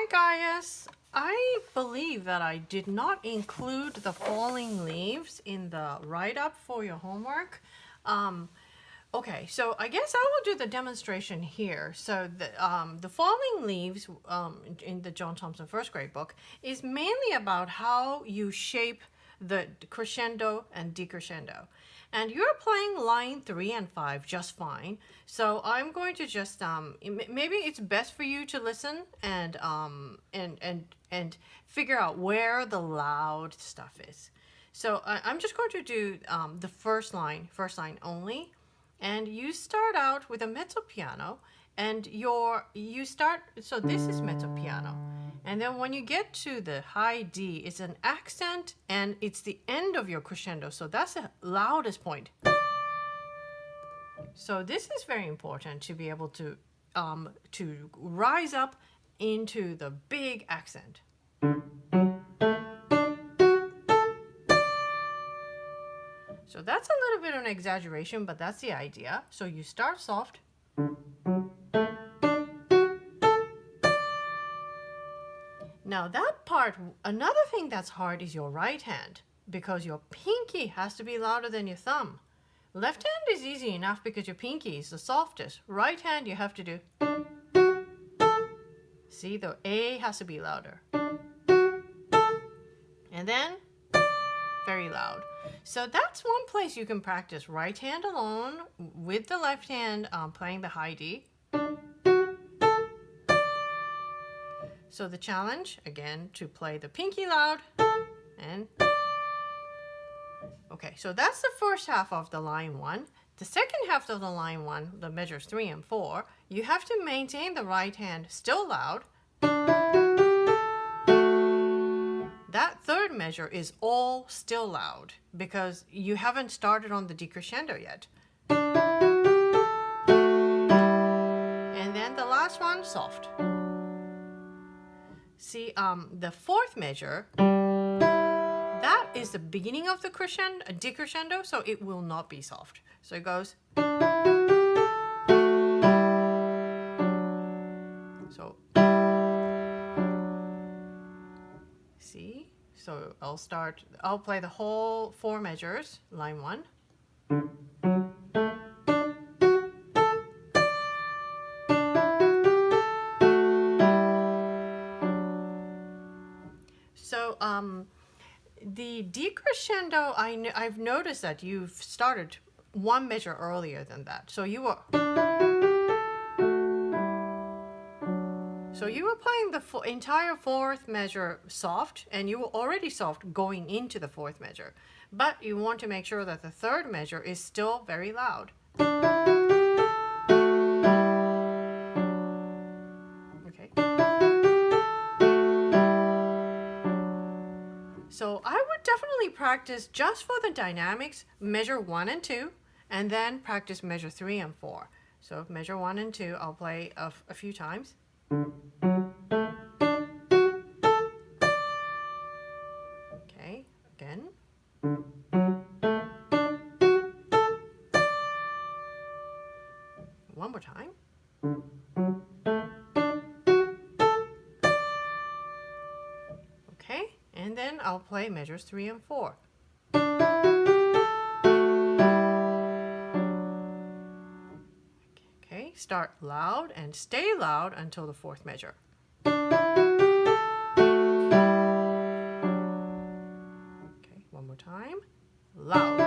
Hi guys! I believe that I did not include the falling leaves in the write-up for your homework. Okay, so I guess I will do the demonstration here. So the falling leaves in the John Thompson first grade book is mainly about how you shape the crescendo and decrescendo. And you're playing line 3 and 5 just fine. So I'm going to just maybe it's best for you to listen and figure out where the loud stuff is. So I'm just going to do the first line only. And you start out with a mezzo piano, and so this is mezzo piano. And then when you get to the high D, it's an accent and it's the end of your crescendo. So that's the loudest point. So this is very important to be able to rise up into the big accent. So that's a little bit of an exaggeration, but that's the idea. So you start soft. Now that part, another thing that's hard is your right hand, because your pinky has to be louder than your thumb. Left hand is easy enough because your pinky is the softest. Right hand you have to do. See, the A has to be louder. And then very loud. So that's one place you can practice right hand alone with the left hand playing the high D. So the challenge, again, to play the pinky loud and... Okay, so that's the first half of the line 1. The second half of the line 1, the measures 3 and 4, you have to maintain the right hand still loud. That third measure is all still loud because you haven't started on the decrescendo yet. And then the last one, soft. See, the fourth measure, that is the beginning of the crescendo, decrescendo, so it will not be soft. So it goes. So, see? So I'll play the whole 4 measures, line 1. So, the decrescendo, I've noticed that you've started 1 measure earlier than that. So you were playing the entire 4th measure soft, and you were already soft going into the 4th measure. But you want to make sure that the 3rd measure is still very loud. Okay. So I would definitely practice just for the dynamics, measure 1 and 2, and then practice measure 3 and 4. So measure 1 and 2, I'll play a few times. Okay, again. One more time. Okay, and then I'll play measures 3 and 4. Okay, start loud and stay loud until the 4th measure. Okay, one more time. Loud.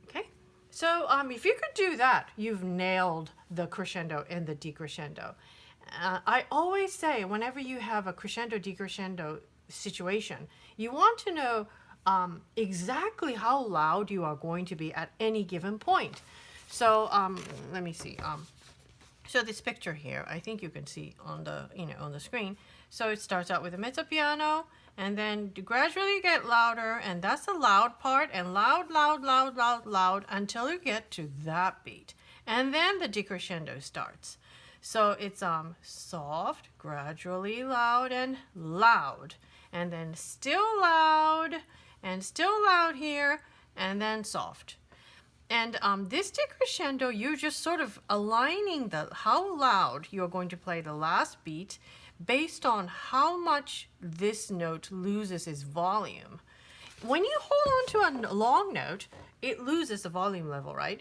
Okay, so if you could do that, you've nailed the crescendo and the decrescendo. I always say whenever you have a crescendo decrescendo situation, you want to know exactly how loud you are going to be at any given point. So let me see. So this picture here, I think you can see on the on the screen. So it starts out with a mezzo piano, and then gradually get louder, and that's the loud part, and loud, loud, loud, loud, loud until you get to that beat, and then the decrescendo starts. So it's soft, gradually loud, and then still loud, and still loud here, and then soft. And this decrescendo, you're just sort of aligning the how loud you're going to play the last beat based on how much this note loses its volume. When you hold on to a long note, it loses the volume level, right?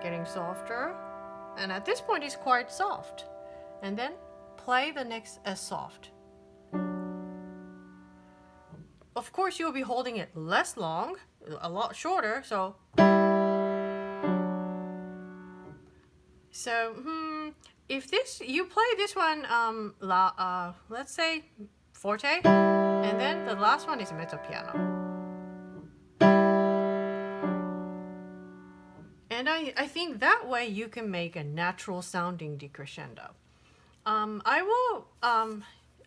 Getting softer. And at this point, it's quite soft. And then play the next as soft. Of course, you'll be holding it less long, a lot shorter, so if you play this one, let's say forte, and then the last one is mezzo piano. And I think that way you can make a natural sounding decrescendo.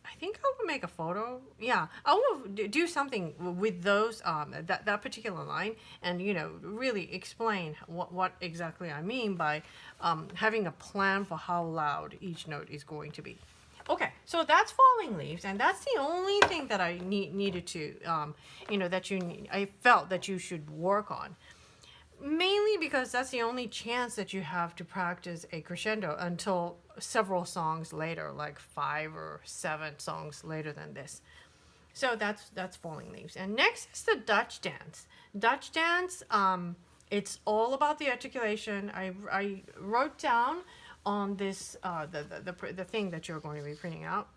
I think I will make a photo. Yeah, I will do something with those that particular line, and really explain what exactly I mean by having a plan for how loud each note is going to be. Okay, so that's Falling Leaves, and that's the only thing that I needed to I felt that you should work on. Mainly because that's the only chance that you have to practice a crescendo until several songs later, like 5 or 7 songs later than this. So that's Falling Leaves. And next is the Dutch dance. Dutch dance, it's all about the articulation. I wrote down on this the thing that you're going to be printing out.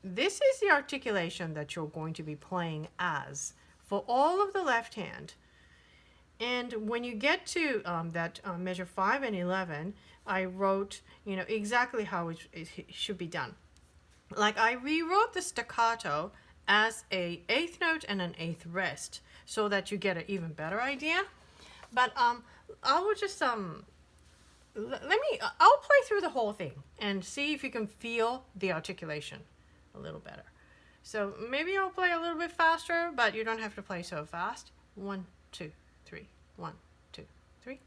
This is the articulation that you're going to be playing as for all of the left hand. And when you get to that measure 5 and 11, I wrote, exactly how it should be done. Like I rewrote the staccato as a 8th note and an 8th rest so that you get an even better idea. But I will just I'll play through the whole thing and see if you can feel the articulation a little better. So maybe I'll play a little bit faster, but you don't have to play so fast. 1, 2, 3. 1, 2, 3.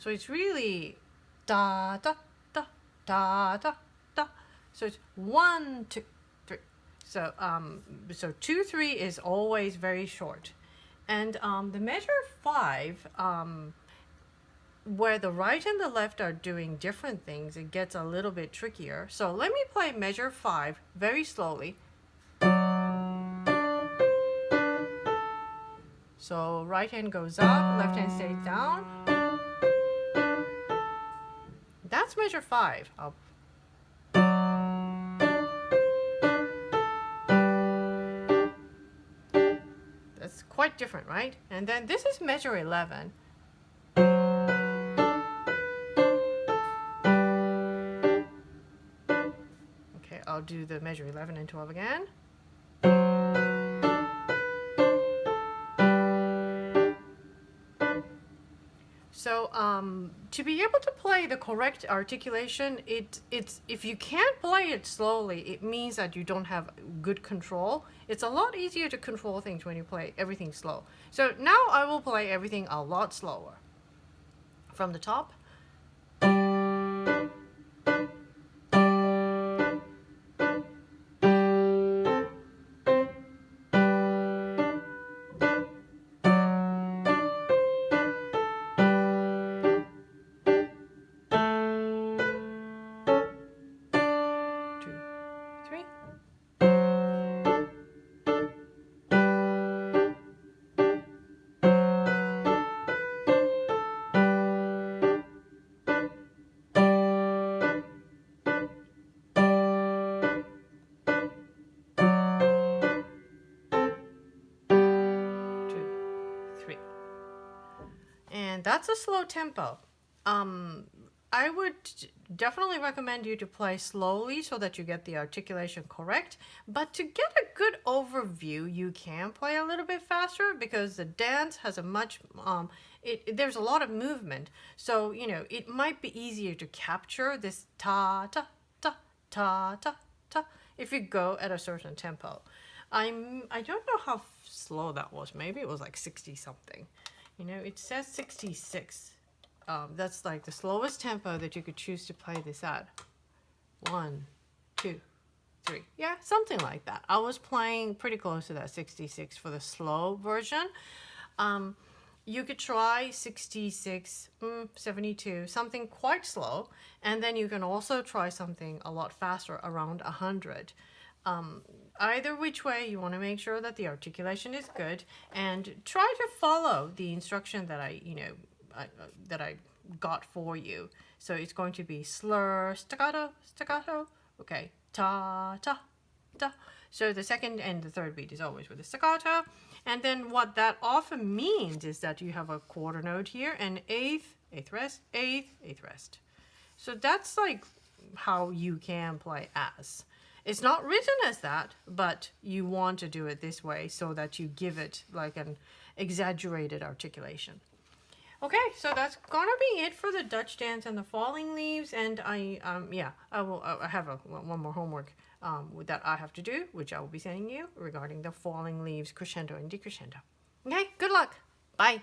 So it's really da da da da da da. So it's 1, 2, 3. So 2, 3 is always very short, and the measure 5, where the right and the left are doing different things, it gets a little bit trickier. So let me play measure 5 very slowly. So right hand goes up, left hand stays down. That's measure 5. That's quite different, right? And then this is measure 11. Okay, I'll do the measure 11 and 12 again. So to be able to play the correct articulation, it's if you can't play it slowly, it means that you don't have good control. It's a lot easier to control things when you play everything slow. So now I will play everything a lot slower. From the top. And that's a slow tempo. I would definitely recommend you to play slowly so that you get the articulation correct. But to get a good overview, you can play a little bit faster because the dance has a much there's a lot of movement. So, it might be easier to capture this ta ta ta ta ta ta if you go at a certain tempo. I don't know how slow that was. Maybe it was like 60 something. It says 66. That's like the slowest tempo that you could choose to play this at. 1, 2, 3. Yeah, something like that. I was playing pretty close to that 66 for the slow version. You could try 66, 72, something quite slow. And then you can also try something a lot faster, around 100. Either which way, you want to make sure that the articulation is good and try to follow the instruction that I got for you. So it's going to be slur, staccato, staccato. Okay, ta, ta, ta. So the second and the third beat is always with the staccato. And then what that often means is that you have a quarter note here and eighth, eighth rest, eighth, eighth rest. So that's like how you can play as. It's not written as that, but you want to do it this way so that you give it like an exaggerated articulation. Okay, so that's gonna be it for the Dutch dance and the falling leaves. And I have one more homework that I have to do, which I will be sending you regarding the falling leaves crescendo and decrescendo. Okay, good luck. Bye.